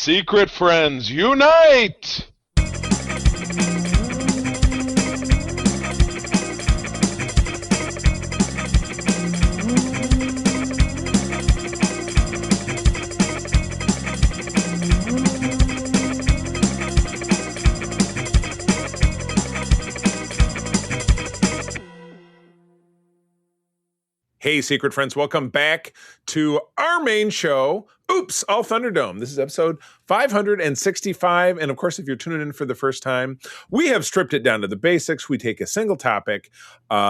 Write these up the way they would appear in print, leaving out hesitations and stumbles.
Secret friends, unite! Hey, secret friends, welcome back to our main show, Oops, All Thunderdome. This is episode 565. And of course, if you're tuning in for the first time, we have stripped it down to the basics. We take a single topic,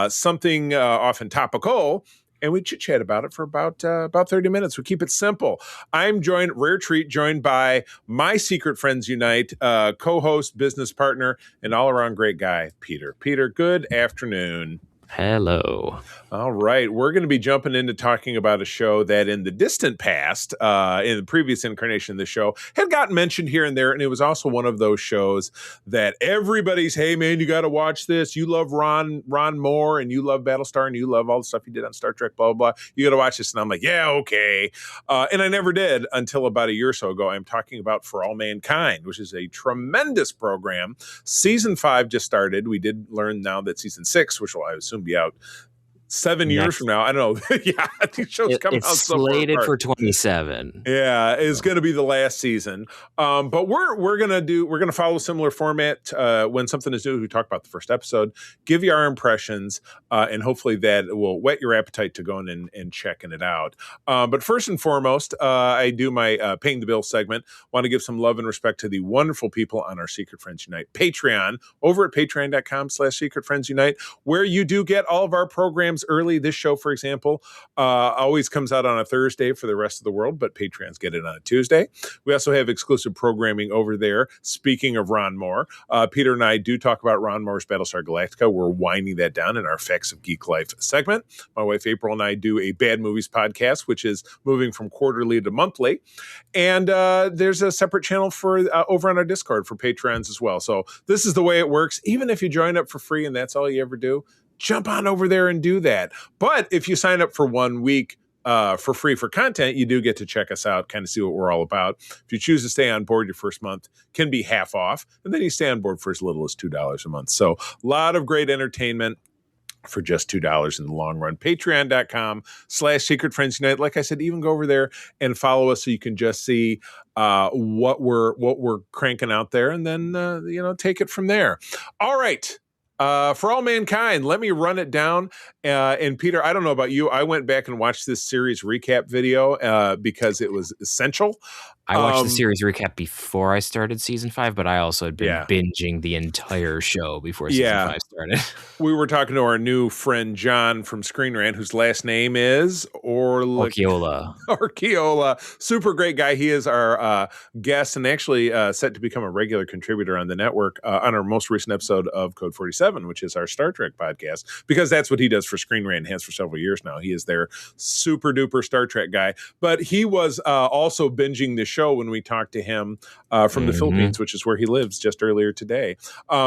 something often topical, and we chit-chat about it for about 30 minutes. We keep it simple. I'm joined, rare treat, joined by my secret friends unite, co-host, business partner, and all-around great guy, Peter. Peter, good afternoon. Hello. All right. We're going to be jumping into talking about a show that in the distant past, in the previous incarnation of the show, had gotten mentioned here and there. And it was also one of those shows that everybody's, hey, man, you got to watch this. You love Ron Moore and you love Battlestar and you love all the stuff he did on Star Trek, blah, blah, blah. You got to watch this. And I'm like, yeah, okay. And I never did until about a year or so ago. I'm talking about For All Mankind, which is a tremendous program. Season 5 just started. We did learn now that season 6, which will, I assume, be out 7 years from now. I don't know. Yeah, these shows come out. It's slated for 27. Yeah, it's going to be the last season. But we're gonna follow a similar format. When something is new, we talk about the first episode, give you our impressions, and hopefully that will whet your appetite to going and checking it out. But first and foremost, I do my paying the bill segment. Want to give some love and respect to the wonderful people on our Secret Friends Unite Patreon over at patreon.com/Secret Friends Unite, where you do get all of our programs early. This show, for example, always comes out on a Thursday for the rest of the world, but Patreons get it on a Tuesday. We also have exclusive programming over there. Speaking of Ron Moore, Peter and I do talk about Ron Moore's Battlestar Galactica. We're winding that down in our Facts of Geek Life segment. My wife April and I do a Bad Movies podcast, which is moving from quarterly to monthly. And there's a separate channel for over on our Discord for Patrons as well. So this is the way it works. Even if you join up for free and that's all you ever do, jump on over there and do that. But if you sign up for 1 week for free for content, you do get to check us out, kind of see what we're all about. If you choose to stay on board, your first month can be half off, and then you stay on board for as little as $2 a month. So a lot of great entertainment for just $2 in the long run. Patreon.com/Secret Friends Unite. Like I said, even go over there and follow us so you can just see what we're cranking out there, and then take it from there. All right. For All Mankind, let me run it down. And Peter, I don't know about you. I went back and watched this series recap video because it was essential. I watched the series recap before I started season 5, but I also had been binging the entire show before season 5 started. We were talking to our new friend John from Screen Rant, whose last name is Orchiola. Super great guy. He is our guest and actually set to become a regular contributor on the network on our most recent episode of Code 47, which is our Star Trek podcast, because that's what he does for Screen Rant and has for several years now. He is their super duper Star Trek guy. But he was also binging the show when we talked to him from the Philippines, which is where he lives, just earlier today.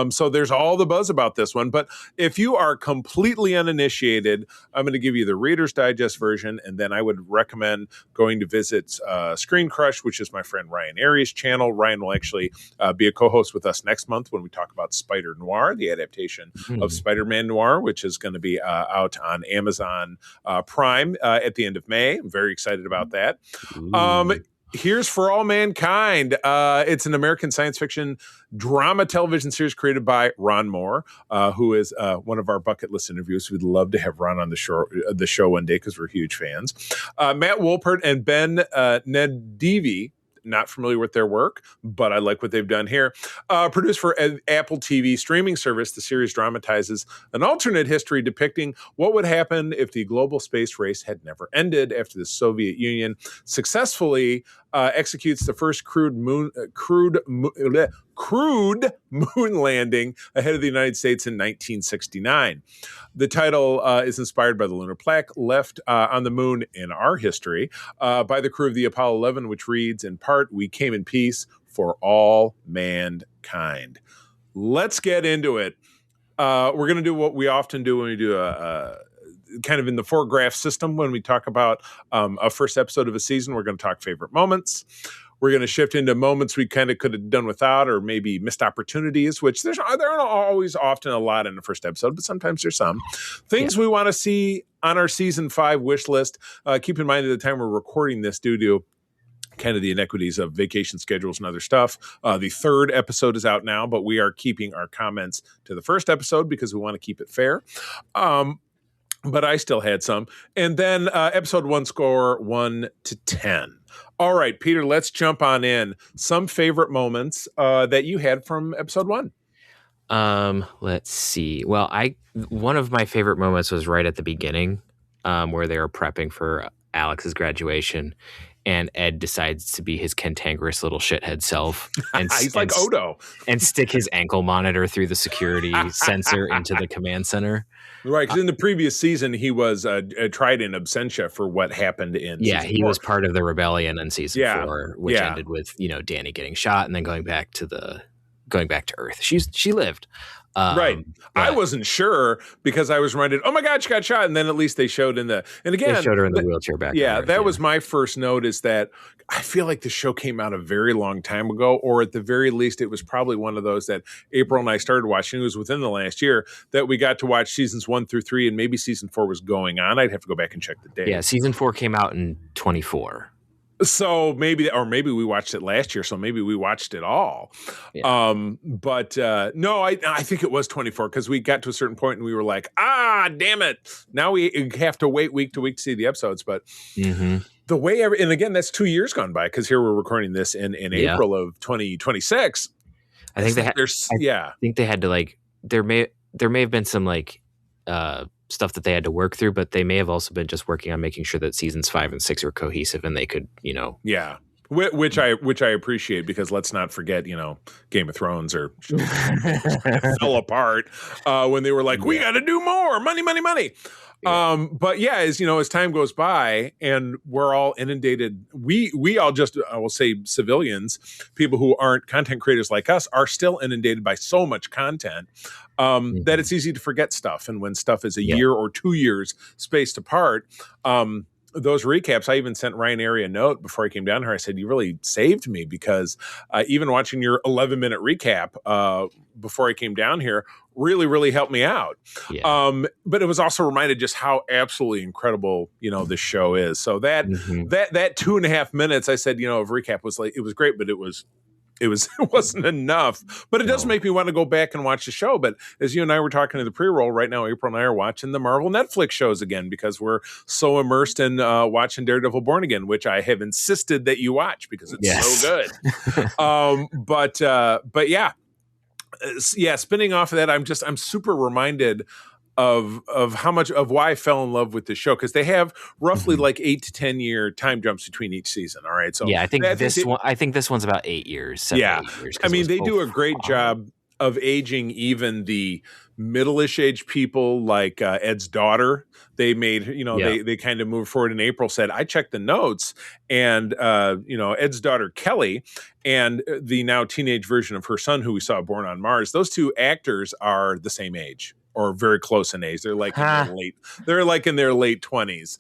So there's all the buzz about this one. But if you are completely uninitiated, I'm going to give you the Reader's Digest version, and then I would recommend going to visit Screen Crush, which is my friend Ryan Aries' channel. Ryan will actually be a co-host with us next month when we talk about Spider Noir, the adaptation of Spider-Man Noir, which is going to be out on Amazon Prime at the end of May. I'm very excited about that. Here's For All Mankind. It's an American science fiction drama television series created by Ron Moore, who is one of our bucket list interviews. We'd love to have Ron on the show one day because we're huge fans. Matt Wolpert and Ben Nedivi. Not familiar with their work, but I like what they've done here. Produced for Apple TV streaming service, the series dramatizes an alternate history depicting what would happen if the global space race had never ended after the Soviet Union successfully executes the first crewed moon landing ahead of the United States in 1969. The title is inspired by the lunar plaque left on the moon in our history by the crew of the Apollo 11, which reads in part, "We came in peace for all mankind." Let's get into it. We're going to do what we often do when we do a kind of in the 4-graph system when we talk about a first episode of a season. We're going to talk favorite moments. we're going to shift into moments we kind of could have done without, or maybe missed opportunities, which there aren't always often a lot in the first episode, but sometimes there's some things we want to see on our season 5 wish list. Keep in mind at the time we're recording this, due to kind of the inequities of vacation schedules and other stuff. The 3rd episode is out now, but we are keeping our comments to the 1st episode because we want to keep it fair. But I still had some. And then episode 1 score 1 to 10. All right, Peter, let's jump on in. Some favorite moments that you had from episode 1. Let's see. Well, one of my favorite moments was right at the beginning, where they were prepping for Alex's graduation, and Ed decides to be his cantankerous little shithead self. And he's like Odo. And stick his ankle monitor through the security sensor into the command center. Right, because in the previous season, he was tried in absentia for what happened in season 4. Was part of the rebellion in season 4, which ended with, Danny getting shot and then going back to Earth. She lived. Right. I wasn't sure because I was reminded, oh my God, she got shot. And then at least they showed they showed her in the wheelchair back. Yeah, that was my first note, is that I feel like the show came out a very long time ago, or at the very least, it was probably one of those that April and I started watching. It was within the last year that we got to watch seasons 1 through 3, and maybe season 4 was going on. I'd have to go back and check the date. Yeah, season 4 came out in 24. So maybe we watched it last year. So maybe we watched it all. Yeah. No, I think it was 24, because we got to a certain point and we were like, damn it. Now we have to wait week to week to see the episodes. But the way, and again, that's 2 years gone by, because here we're recording this in April of 2026. I think they had to there may have been some stuff that they had to work through, but they may have also been just working on making sure that seasons 5 and 6 are cohesive and they could, which I appreciate, because let's not forget, Game of Thrones fell apart when they were like, we got to do more money. Yeah. But yeah, as time goes by and we're all inundated, we all just, I will say civilians, people who aren't content creators like us, are still inundated by so much content that it's easy to forget stuff. And when stuff is a year or 2 years spaced apart, those recaps, I even sent Ryan Airy a note before I came down here. I said, you really saved me, because even watching your 11-minute recap before I came down here really, really helped me out. Yeah. But it was also reminded just how absolutely incredible, this show is. So that 2.5 minutes, I said, of recap was it was great, but it wasn't enough. But it does make me want to go back and watch the show. But as you and I were talking in the pre-roll, right now April and I are watching the Marvel Netflix shows again, because we're so immersed in watching Daredevil Born Again, which I have insisted that you watch because it's so good. But yeah. Spinning off of that, I'm super reminded of how much of why I fell in love with the show, because they have roughly 8 to 10 year time jumps between each season. All right, so I think this one's about 8 years. 8 years. I mean, they do a great job of aging even the middle-ish age people, like Ed's daughter. They made, they kind of moved forward. And April said, I checked the notes, and Ed's daughter Kelly and the now teenage version of her son, who we saw born on Mars, those two actors are the same age, or very close in age. They're in their late 20s,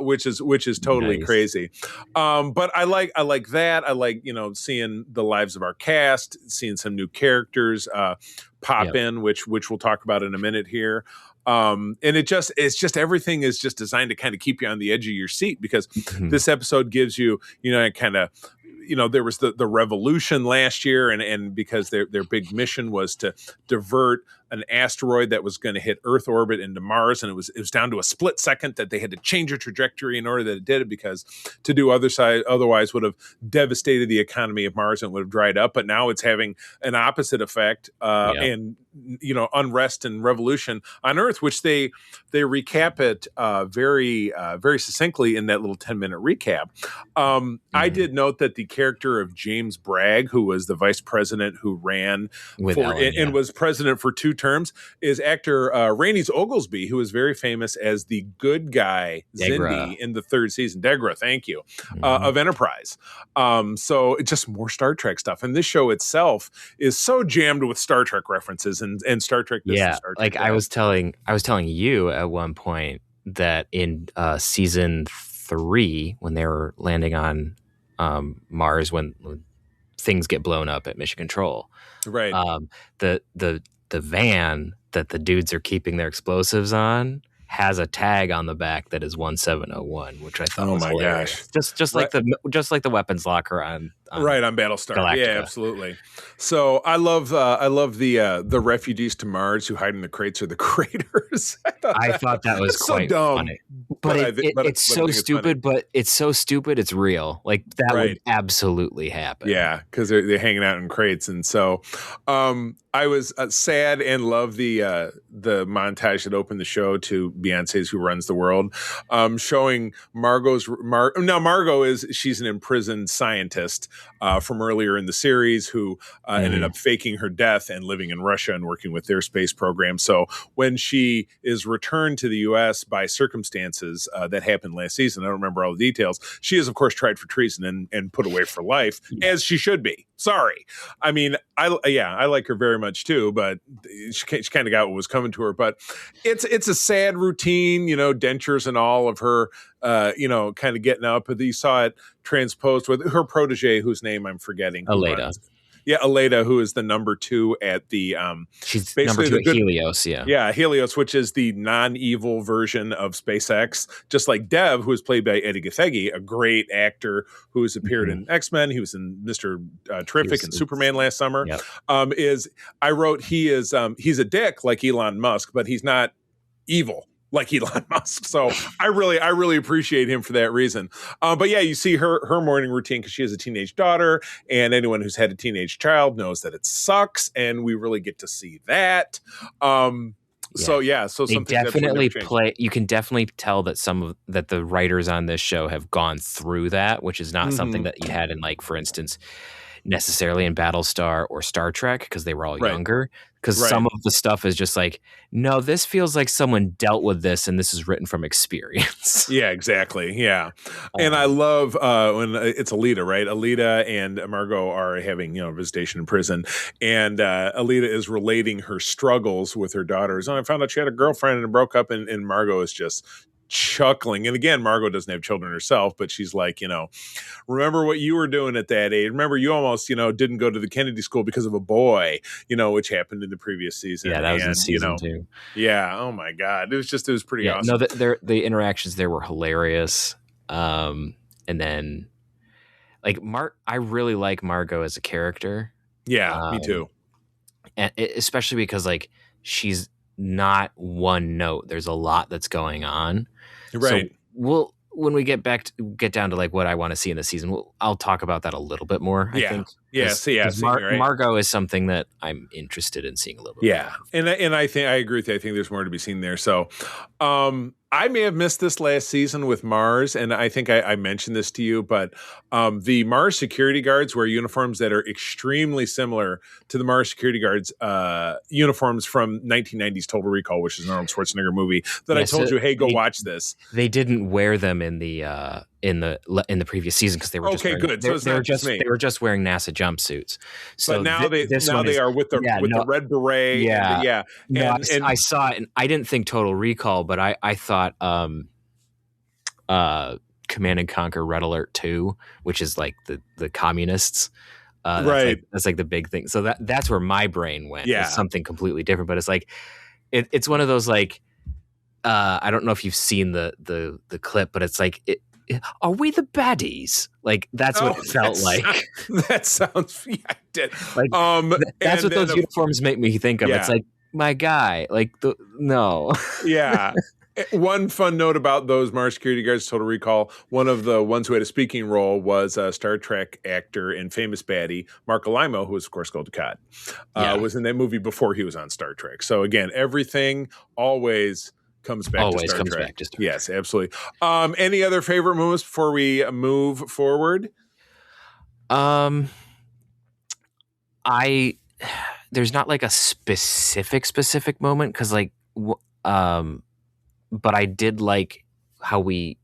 which is totally crazy. But I like that. I like, seeing the lives of our cast, seeing some new characters pop in, which we'll talk about in a minute here. And it's just everything is just designed to kind of keep you on the edge of your seat, because this episode gives you, kind of, there was the revolution last year, and because their big mission was to divert an asteroid that was going to hit Earth orbit into Mars, and it was down to a split second that they had to change a trajectory in order that it did it, because to do otherwise would have devastated the economy of Mars and would have dried up. But now it's having an opposite effect, and unrest and revolution on Earth, which they recap it very very succinctly in that little 10-minute recap. I did note that the character of James Bragg, who was the vice president who ran and was president for 2 terms, is actor Rhaenys Oglesby, who is very famous as the good guy Zindi in the 3rd season. Degra, thank you, of Enterprise. So it's just more Star Trek stuff, and this show itself is so jammed with Star Trek references and Star Trek. Star Trek I was telling you at one point that in season 3, when they were landing on Mars when things get blown up at Mission Control. Right. The van that the dudes are keeping their explosives on has a tag on the back that is 1701, which I thought was hilarious. Gosh. Just like the weapons locker on right on Battlestar. Galactica. Yeah, absolutely. So I love the refugees to Mars who hide in the crates or the craters. I thought that was quite so dumb. funny. But it's so stupid, but it's so stupid it's real. Like that would absolutely happen. Yeah, because they're hanging out in crates. And so I was sad and loved the montage that opened the show to Beyonce's Who Runs the World, showing Margot she's an imprisoned scientist from earlier in the series who ended up faking her death and living in Russia and working with their space program. So when she is returned to the U.S. by circumstances that happened last season, I don't remember all the details, she is, of course, tried for treason and put away for life, as she should be. Sorry. I mean, I like her very much too, but she kind of got what was coming to her. But it's a sad routine, dentures and all of her, kind of getting up. But you saw it transposed with her protege, whose name I'm forgetting. Aleda. Yeah, Aleda, who is the number 2 at the she's basically number 2 at Helios, yeah, Helios, which is the non-evil version of SpaceX. Just like Dev, who is played by Eddie Gathegi, a great actor who has appeared in X-Men. He was in Mr. Terrific and Superman last summer. Yep. I wrote he's a dick like Elon Musk, but he's not evil like Elon Musk. So I really appreciate him for that reason. But yeah, you see her morning routine because she has a teenage daughter, and anyone who's had a teenage child knows that it sucks, and we really get to see that. So something definitely play. You can definitely tell that that the writers on this show have gone through that, which is not something that you had in, like, for instance, necessarily in Battlestar or Star Trek, because they were all younger. Because some of the stuff is just like, no, this feels like someone dealt with this, and this is written from experience. Yeah, exactly. Yeah, and I love when it's Alita, right? Alita and Margot are having visitation in prison, and Alita is relating her struggles with her daughters. I found out she had a girlfriend and broke up, and Margot is just chuckling. And again, Margot doesn't have children herself, but she's like, remember what you were doing at that age. Remember you almost, didn't go to the Kennedy School because of a boy, which happened in the previous season. Yeah, that was in season 2. Yeah. Oh my God. It was pretty awesome. No, the interactions there were hilarious. And then like I really like Margot as a character. Yeah, me too. And especially because, like, she's not one note. There's a lot that's going on. Right. So when we get down to like what I want to see in the season, I'll talk about that a little bit more. I think. Margot is something that I'm interested in seeing a little bit. Yeah, more. And I think I agree with you. I think there's more to be seen there. So, I may have missed this last season with Mars, and I think I mentioned this to you, but the Mars security guards wear uniforms that are extremely similar to the Mars security guards uniforms from 1990's Total Recall, which is an Arnold Schwarzenegger movie that I told you, hey, go watch this. They didn't wear them in the previous season because they were good. They were just wearing NASA jumpsuits. So but now they are with the red beret. Yeah, and I saw it, and I didn't think Total Recall, but I thought Command and Conquer Red Alert 2, which is like the communists. That's like the big thing. So that's where my brain went. Yeah, it's something completely different. But it's like it's one of those, like, I don't know if you've seen the clip, but it's like, are we the baddies? Like, that's what it felt like. That sounds, yeah, I did. Like, that's what those uniforms make me think of. Yeah. It's like, my guy, like, no. Yeah. One fun note about those Mars security guards, Total Recall, one of the ones who had a speaking role was a Star Trek actor and famous baddie, Mark Alimo, who was, of course, Gold Dukat, was in that movie before he was on Star Trek. So, again, everything always comes back to Star Trek. Yes, absolutely. Any other favorite moments before we move forward? There's not like a specific moment, because like, but I did like how we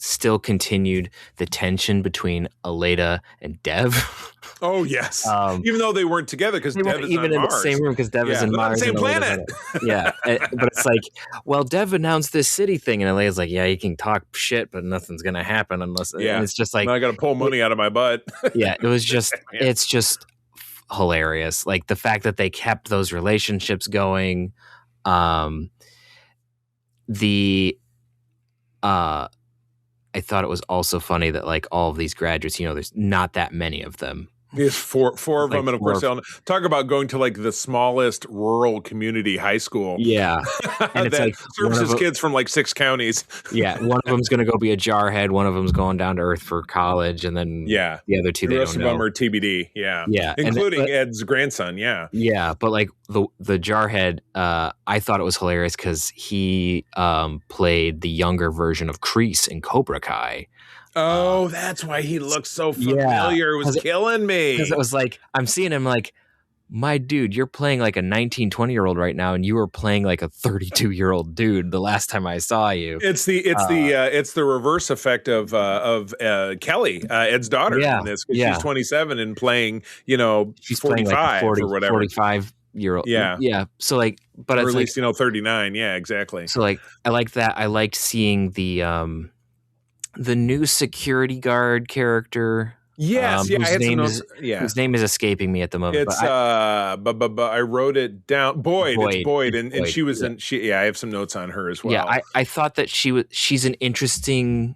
still continued the tension between Aleda and Dev. Oh yes, even though they weren't together because Dev is even on in Mars. the same room because Dev is in Mars, on the same planet. But it's like, well, Dev announced this city thing, and Aleda's like, yeah, you can talk shit, but nothing's gonna happen unless. Yeah, and it's just like, I got to pull money out of my butt. Yeah, it was just, it's just hilarious. Like the fact that they kept those relationships going. I thought it was also funny that like all of these graduates, there's not that many of them. There's four of them, and of course, talk about going to like the smallest rural community high school. Yeah, and it's like services kids from like 6 counties. Yeah, one of them's going to go be a jarhead. One of them's going down to Earth for college, and then the other two, the rest of them are TBD. Yeah, including Ed's grandson. Yeah, but like the jarhead, I thought it was hilarious because he played the younger version of Kreese in Cobra Kai. Oh, that's why he looked so familiar. It was killing me. Because it was like, I'm seeing him like, my dude, you're playing like a 19, 20-year-old right now, and you were playing like a 32-year-old dude the last time I saw you. It's the reverse effect of Kelly, Ed's daughter. Yeah, in this, she's 27 and playing, she's 45 like 40, or whatever. 45-year-old. Yeah. So like, but or it's at least 39. Yeah, exactly. So like, I like that. I liked seeing the new security guard character. Yes, whose name is escaping me at the moment. It's I wrote it down. Boyd. It's Boyd, and she was in. I have some notes on her as well. Yeah, I thought that she's an interesting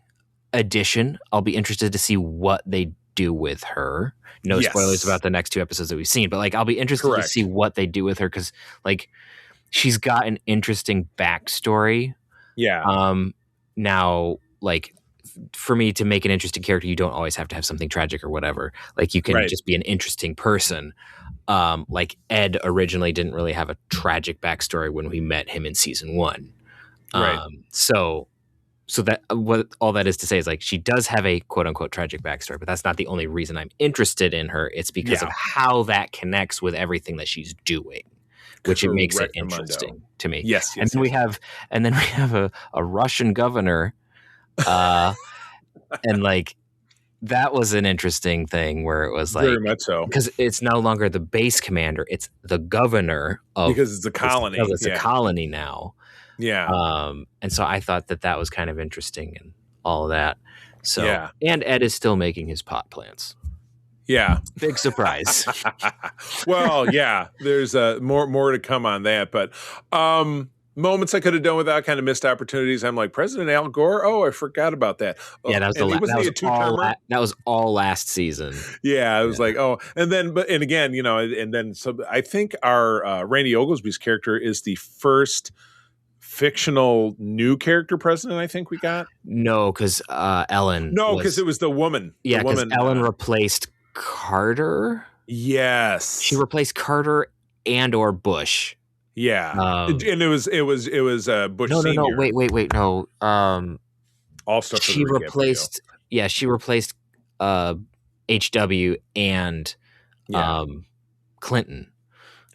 addition. I'll be interested to see what they do with her. No spoilers about the next 2 episodes that we've seen, but like I'll be interested to see what they do with her because like she's got an interesting backstory. Yeah. Now like. For me to make an interesting character, you don't always have to have something tragic or whatever. Like you can just be an interesting person. Like Ed originally didn't really have a tragic backstory when we met him in season 1. So that what all that is to say is like she does have a quote unquote tragic backstory, but that's not the only reason I'm interested in her. It's because of how that connects with everything that she's doing, which it makes it interesting to me. Yes. And then we have a Russian governor. And like that was an interesting thing where it was like very much so because it's no longer the base commander, it's the governor of because it's a colony. It's a colony now. Yeah. And so I thought that was kind of interesting and all of that. So and Ed is still making his pot plants. Yeah. Big surprise. Well, yeah, there's more to come on that, but moments I could have done without, kind of missed opportunities. I'm like, President Al Gore? Oh, I forgot about that. Yeah, that was all last season. Yeah, I was like, oh, and then so I think our Randy Oglesby's character is the first fictional new character president I think we got. No, because Ellen. No, because it was the woman. Yeah, because Ellen replaced Carter. Yes, she replaced Carter and or Bush. Yeah, and it was Bush. No, Senior. Wait, no. All stuff. She replaced. Yeah, she replaced HW and Clinton.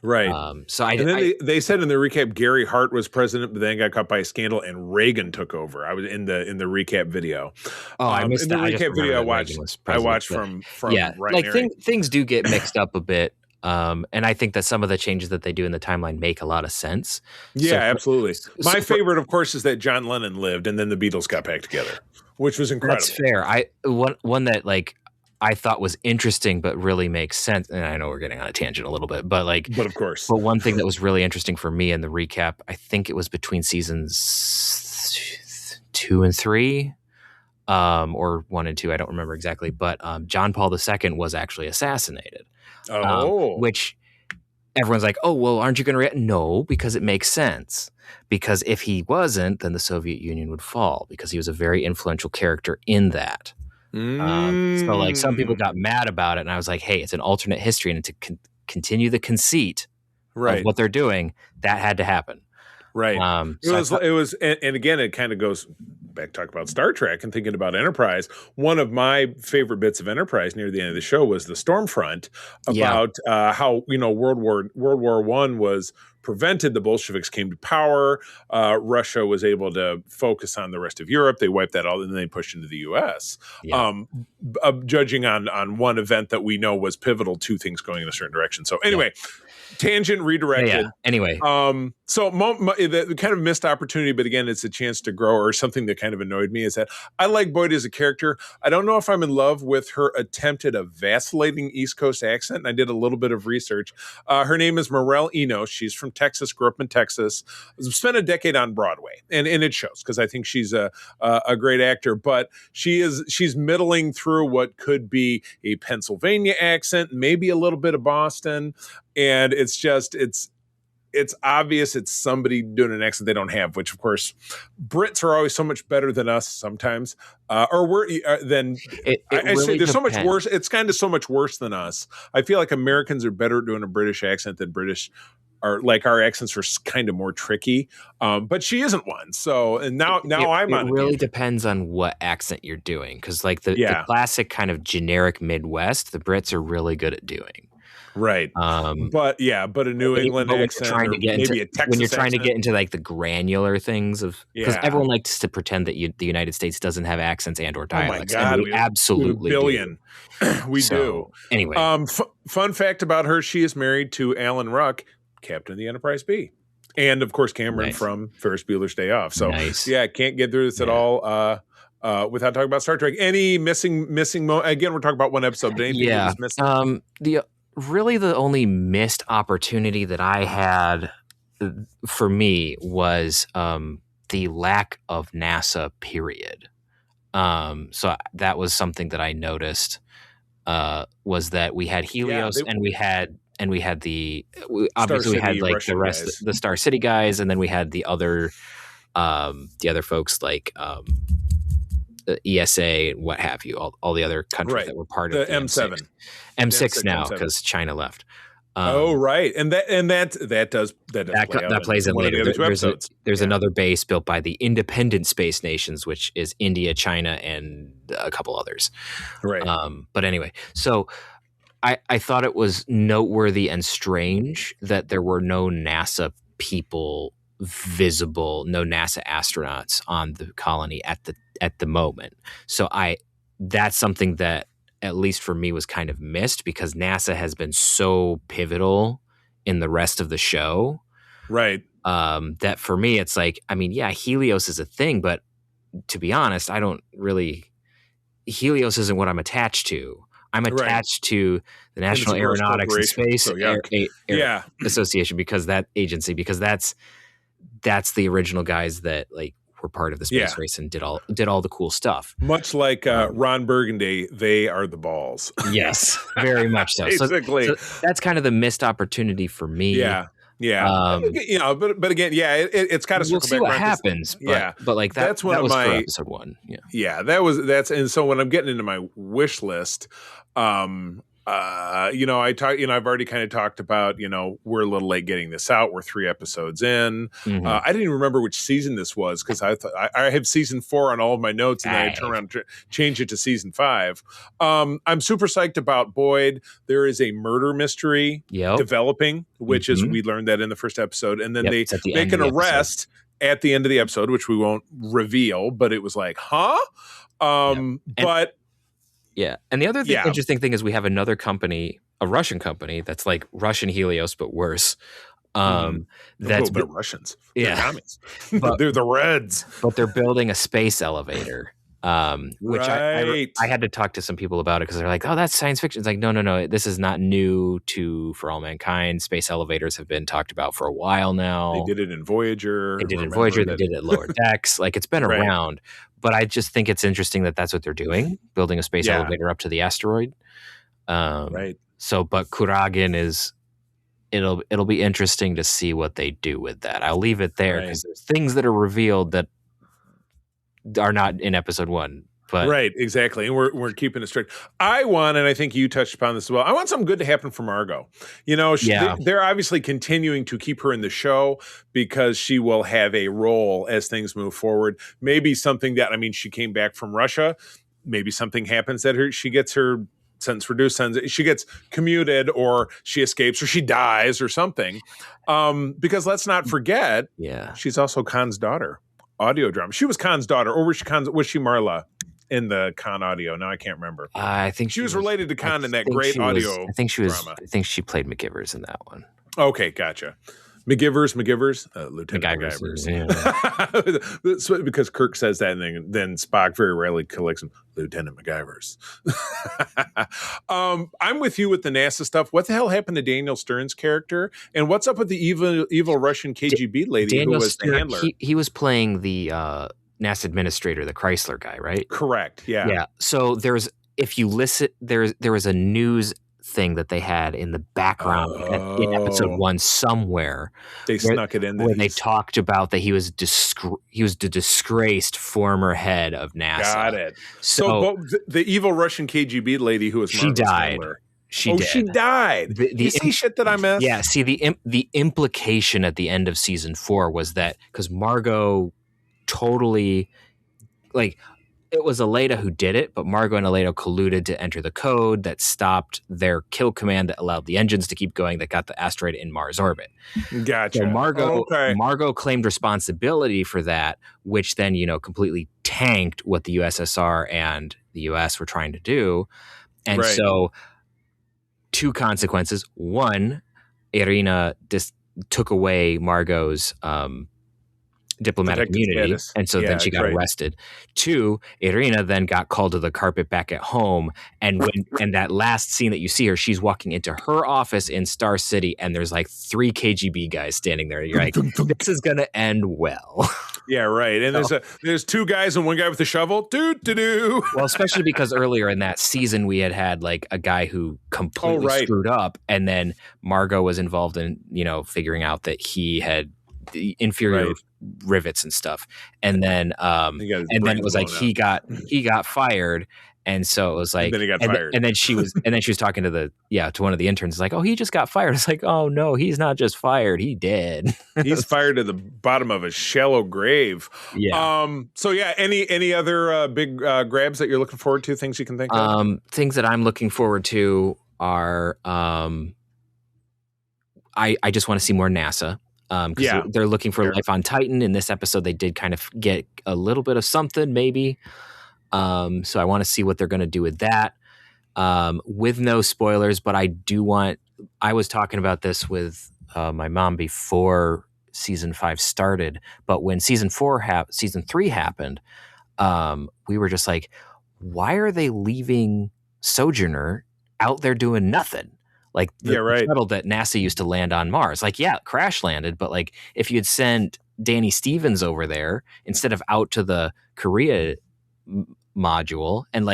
Right. They said in the recap Gary Hart was president, but then got caught by a scandal, and Reagan took over. I was in the recap video. Oh, I missed that. In the recap video I watched from like things do get mixed up a bit. And I think that some of the changes that they do in the timeline make a lot of sense. Yeah, absolutely. My favorite, of course, is that John Lennon lived and then the Beatles got back together, which was incredible. That's fair. One that like I thought was interesting but really makes sense. And I know we're getting on a tangent a little bit, but of course. But one thing that was really interesting for me in the recap, I think it was between seasons 2 and 3. Or 1 and 2, I don't remember exactly, but John Paul II was actually assassinated. Which everyone's like, oh, well, aren't you going to react? No, because it makes sense. Because if he wasn't, then the Soviet Union would fall because he was a very influential character in that. So like some people got mad about it, and I was like, hey, it's an alternate history, and to continue the conceit of what they're doing, that had to happen. Right. It was, and again, it kind of goes back, talk about Star Trek and thinking about Enterprise. One of my favorite bits of Enterprise near the end of the show was the Stormfront about how World War I was prevented the Bolsheviks came to power. Russia was able to focus on the rest of Europe. They wiped that out, and then they pushed into the U.S. Yeah. Judging on one event that we know was pivotal to things going in a certain direction. So anyway, tangent redirected. Yeah. Anyway, so the kind of missed opportunity, but again, it's a chance to grow, or something that kind of annoyed me is that I like Boyd as a character. I don't know if I'm in love with her attempt at a vacillating East Coast accent, and I did a little bit of research. Her name is Morel Enos. She's from Texas, grew up in Texas, spent a decade on Broadway, and it shows because I think she's a great actor, but she's middling through what could be a Pennsylvania accent, maybe a little bit of Boston, and it's obvious it's somebody doing an accent they don't have, which of course Brits are always so much better than us sometimes, or we're than I say there's so much worse. It's kind of so much worse than us. I feel like Americans are better at doing a British accent than British are. Like our accents are kind of more tricky, but she isn't one. So and now I'm on. It really depends on what accent you're doing, because like the classic kind of generic Midwest, the Brits are really good at doing. Right. But a New England accent, or maybe a Texas when you're trying accent. to get into like the granular things of, because everyone likes to pretend that the United States doesn't have accents and or dialects. Oh my God, and we absolutely billion. We do. Anyway, fun fact about her: she is married to Alan Ruck, captain of the Enterprise B, and of course Cameron from Ferris Bueller's Day Off. So can't get through this at all. Without talking about Star Trek. Any missing again, we're talking about one episode, but anything that was missing? Really, the only missed opportunity that I had for me was the lack of NASA, period. So that was something that I noticed, was that we had Helios and we had the obviously we had like Russian the rest of the Star City guys, and then we had the other folks like the ESA, what have you, all the other countries that were part of the M7. M6 now because China left. Right, and that plays in later. There's Yeah. another base built by the independent space nations, which is India, China, and a couple others. Right. But anyway, so I thought it was noteworthy and strange that there were no NASA people visible, no NASA astronauts on the colony at the moment. So that's something that, at least for me, was kind of missed, because NASA has been so pivotal in the rest of the show. Right. That for me, it's like, I mean, yeah, Helios is a thing, but to be honest, Helios isn't what I'm attached to. I'm attached to the National Aeronautics and Space Association, because that's the original guys that like were part of the space race and did all the cool stuff. Much like Ron Burgundy, they are the balls. Yes, very much so. Basically. So that's kind of the missed opportunity for me. Yeah. But again, it's kind of we'll see what happens. But like that's one of my for episode 1. That's and so when I'm getting into my wish list, I've already kind of talked about, we're a little late getting this out. We're 3 episodes in. Mm-hmm. I didn't even remember which season this was, because I thought I have season 4 on all of my notes, and then I turn around and change it to season 5. I'm super psyched about Boyd. There is a murder mystery developing, which is, we learned that in the first episode, and then they make an arrest at the end of the episode, which we won't reveal, but it was like, huh? But yeah. And the other interesting thing is we have another company, a Russian company, that's like Russian Helios, but worse. That's they're Russians. Yeah. They're commies. They're the Reds. But they're building a space elevator, which I had to talk to some people about it, because they're like, oh, that's science fiction. It's like, no. This is not new For All Mankind. Space elevators have been talked about for a while now. They did it in Voyager. They did it at Lower Decks. Like, it's been around. But I just think it's interesting that that's what they're doing, building a space elevator up to the asteroid. So, but Kuragin it'll be interesting to see what they do with that. I'll leave it there, because there's things that are revealed that are not in episode 1. But right, exactly. And we're keeping it strict. I want, and I think you touched upon this as well, I want something good to happen for Margot. They're obviously continuing to keep her in the show because she will have a role as things move forward. Maybe something that, she came back from Russia. Maybe something happens that she gets her sentence reduced, sentence. She gets commuted, or she escapes, or she dies, or something. Because let's not forget, she's also Khan's daughter. Audio drama. She was Khan's daughter, or was she Marla in the Khan audio? No, I can't remember. I think she was related to Khan in that great audio. I think she was. Drama. I think she played McGivers in that one. Okay, gotcha. McGivers, Lieutenant McGivers. Yeah. Because Kirk says that, and then Spock very rarely collects him, Lieutenant McGivers. I'm with you with the NASA stuff. What the hell happened to Daniel Stern's character? And what's up with the evil Russian KGB lady Daniel who was Stern, the handler? He was playing the NASA administrator, the Chrysler guy, right? Correct. Yeah. Yeah. So if you listen, there was a news thing that they had in the background in episode 1 somewhere. They snuck it in there. Where they talked about that he was the disgraced former head of NASA. Got it. So the evil Russian KGB lady who was she died. She died. You see shit that I missed? Yeah. See, the implication at the end of season 4 was that because Margot totally it was Aleda who did it, but Margot and Aleda colluded to enter the code that stopped their kill command that allowed the engines to keep going that got the asteroid in Mars orbit. Gotcha. So Margot claimed responsibility for that, which then, completely tanked what the USSR and the US were trying to do. And so 2 consequences. 1, Irina took away Margot's diplomatic immunity, and so then she got arrested. 2, Irina then got called to the carpet back at home, and that last scene that you see her, she's walking into her office in Star City, and there's 3 KGB guys standing there. You're like, this is gonna end well. Yeah, right. And there's 2 guys and 1 guy with a shovel. Well, especially because earlier in that season we had a guy who completely screwed up, and then Margot was involved in figuring out that he had the inferior rivets and stuff, and then it was he got fired, and so it was like, and then he got fired, and then she was talking to one of the interns, like, oh, he just got fired. It's like, oh no, he's not just fired, he did. He's fired to the bottom of a shallow grave. Any other big grabs that you're looking forward to, things you can think of? Things that I'm looking forward to are I just want to see more NASA. They're looking for life on Titan. In this episode, they did kind of get a little bit of something, maybe. So I want to see what they're going to do with that. With no spoilers, but I was talking about this with my mom before season 5 started. But when season 3 happened, we were just like, why are they leaving Sojourner out there doing nothing? The shuttle that NASA used to land on Mars. Crash landed, but if you had sent Danny Stevens over there instead of out to the Korea module and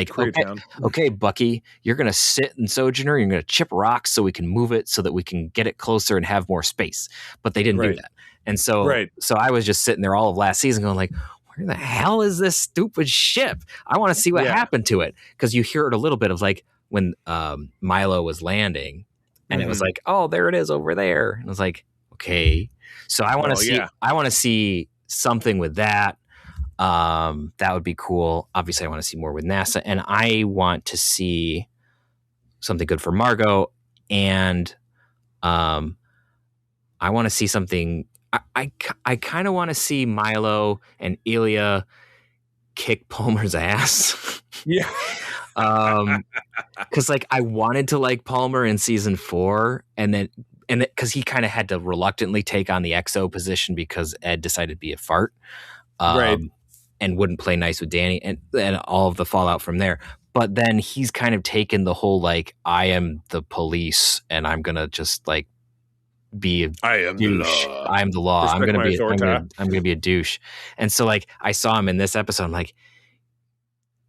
okay, Bucky, you're going to sit in Sojourner, you're going to chip rocks so we can move it so that we can get it closer and have more space. But they didn't do that. And so I was just sitting there all of last season going where the hell is this stupid ship? I want to see what happened to it. Because you hear it a little bit of when Milo was landing, and it was like, oh, there it is over there. And I was like, okay. So I want to see. Yeah. I want to see something with that. That would be cool. Obviously, I want to see more with NASA, and I want to see something good for Margot, and I want to see something. I kind of want to see Milo and Ilya kick Palmer's ass. Yeah. Because I wanted to like Palmer in season 4, and because he kind of had to reluctantly take on the XO position because Ed decided to be a fart, and wouldn't play nice with Danny, and all of the fallout from there. But then he's kind of taken the whole I am the police and I'm gonna just be a douche. I am the law. I'm gonna be a douche. And so I saw him in this episode. I'm like,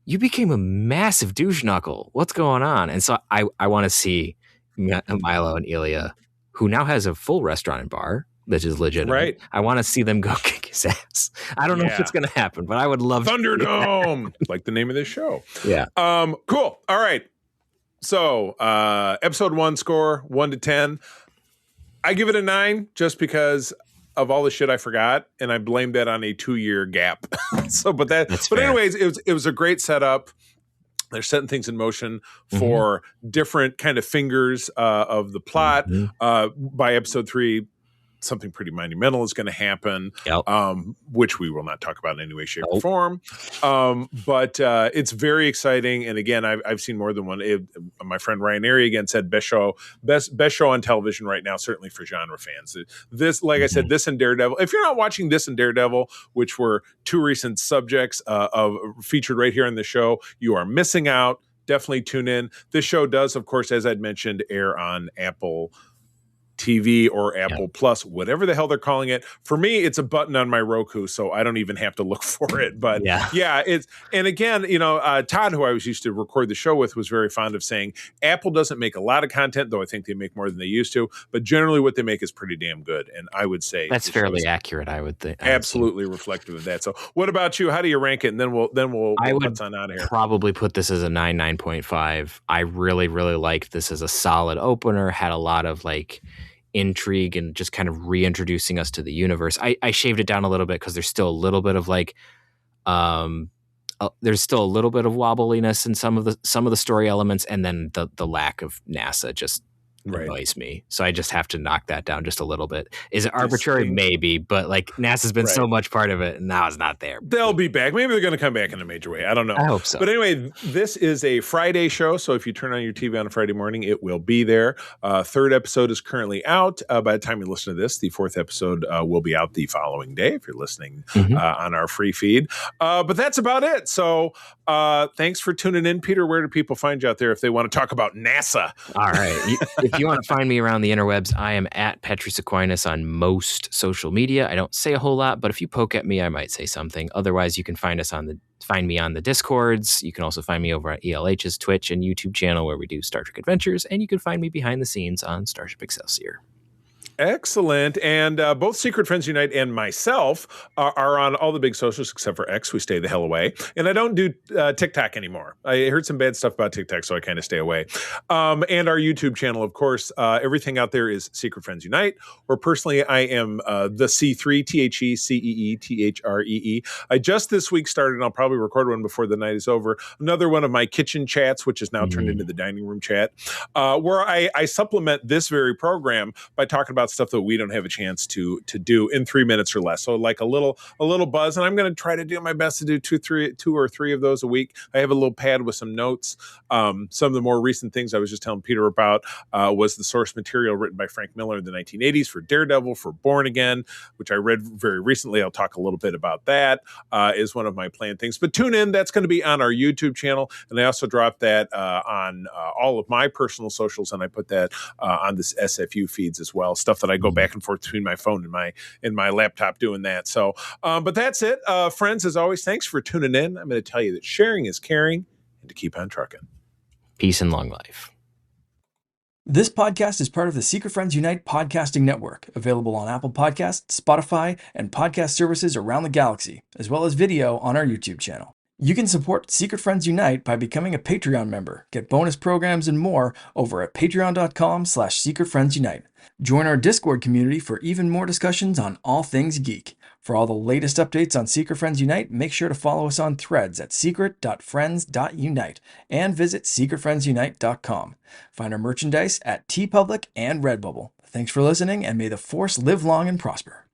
you became a massive douche knuckle. What's going on? And so I want to see Milo and Ilya, who now has a full restaurant and bar that is legitimate. Right. I want to see them go kick his ass. I don't know if it's going to happen, but I would love Thunderdome, like the name of this show. Yeah. Cool. All right. So episode 1 score 1 to 10. I give it a 9 just because of all the shit I forgot, and I blame that on a 2-year gap. But anyways, it was a great setup. They're setting things in motion for different kind of fingers of the plot. By episode 3, something pretty monumental is going to happen, which we will not talk about in any way, shape, or form. But it's very exciting. And again, I've seen more than one. My friend Ryan Airy again said best show on television right now, certainly for genre fans. This, like I said, this and Daredevil. If you're not watching this and Daredevil, which were 2 recent subjects of featured right here on the show, you are missing out. Definitely tune in. This show does, of course, as I'd mentioned, air on Apple TV or Apple Plus, whatever the hell they're calling it. For me, it's a button on my Roku, so I don't even have to look for it. But it's, and again, Todd, who I was used to record the show with, was very fond of saying Apple doesn't make a lot of content, though I think they make more than they used to, but generally what they make is pretty damn good. And I would say that's fairly accurate, I would think. Absolutely reflective of that. So what about you? How do you rank it? And then we'll put on out of here. Probably put this as a 9.5. I really, really liked this as a solid opener, had a lot of intrigue and just kind of reintroducing us to the universe. I shaved it down a little bit because there's still a little bit of there's still a little bit of wobbliness in some of the story elements, and then the lack of NASA just annoys me. So I just have to knock that down just a little bit. Is it arbitrary? Maybe, but NASA's been so much part of it, and now it's not there. They'll be back. Maybe they're going to come back in a major way. I don't know. I hope so. But anyway, this is a Friday show, so if you turn on your TV on a Friday morning, it will be there. 3rd episode is currently out. By the time you listen to this, the 4th episode will be out the following day if you're listening on our free feed. But that's about it. So thanks for tuning in, Peter. Where do people find you out there if they want to talk about NASA? All right. If you want to find me around the interwebs, I am at Petrus Aquinas on most social media. I don't say a whole lot, but if you poke at me, I might say something. Otherwise, you can find me on the Discords. You can also find me over at ELH's Twitch and YouTube channel where we do Star Trek Adventures, and you can find me behind the scenes on Starship Excelsior. Excellent. And both Secret Friends Unite and myself are on all the big socials except for X. We stay the hell away. And I don't do TikTok anymore. I heard some bad stuff about TikTok, so I kind of stay away. And our YouTube channel, of course, everything out there is Secret Friends Unite. Or personally, I am the C3, THECEETHREE. I just this week started, and I'll probably record one before the night is over, another one of my kitchen chats, which is now turned into the dining room chat, where I supplement this very program by talking about stuff that we don't have a chance to do in 3 minutes or less. So a little buzz, and I'm going to try to do my best to do two or three of those a week. I have a little pad with some notes. Some of the more recent things I was just telling Peter about was the source material written by Frank Miller in the 1980s for Daredevil, for Born Again, which I read very recently. I'll talk a little bit about that is one of my planned things. But tune in. That's going to be on our YouTube channel. And I also drop that on all of my personal socials, and I put that on this SFU feeds as well. Stuff that I go back and forth between my phone and my laptop doing that. So, but that's it. Friends, as always, thanks for tuning in. I'm going to tell you that sharing is caring, and to keep on trucking. Peace and long life. This podcast is part of the Secret Friends Unite podcasting network, available on Apple Podcasts, Spotify, and podcast services around the galaxy, as well as video on our YouTube channel. You can support Secret Friends Unite by becoming a Patreon member, get bonus programs and more over at patreon.com/secretfriendsunite. Join our Discord community for even more discussions on all things geek. For all the latest updates on Secret Friends Unite, make sure to follow us on Threads at secret.friends.unite and visit secretfriendsunite.com. Find our merchandise at TeePublic and Redbubble. Thanks for listening, and may the Force live long and prosper.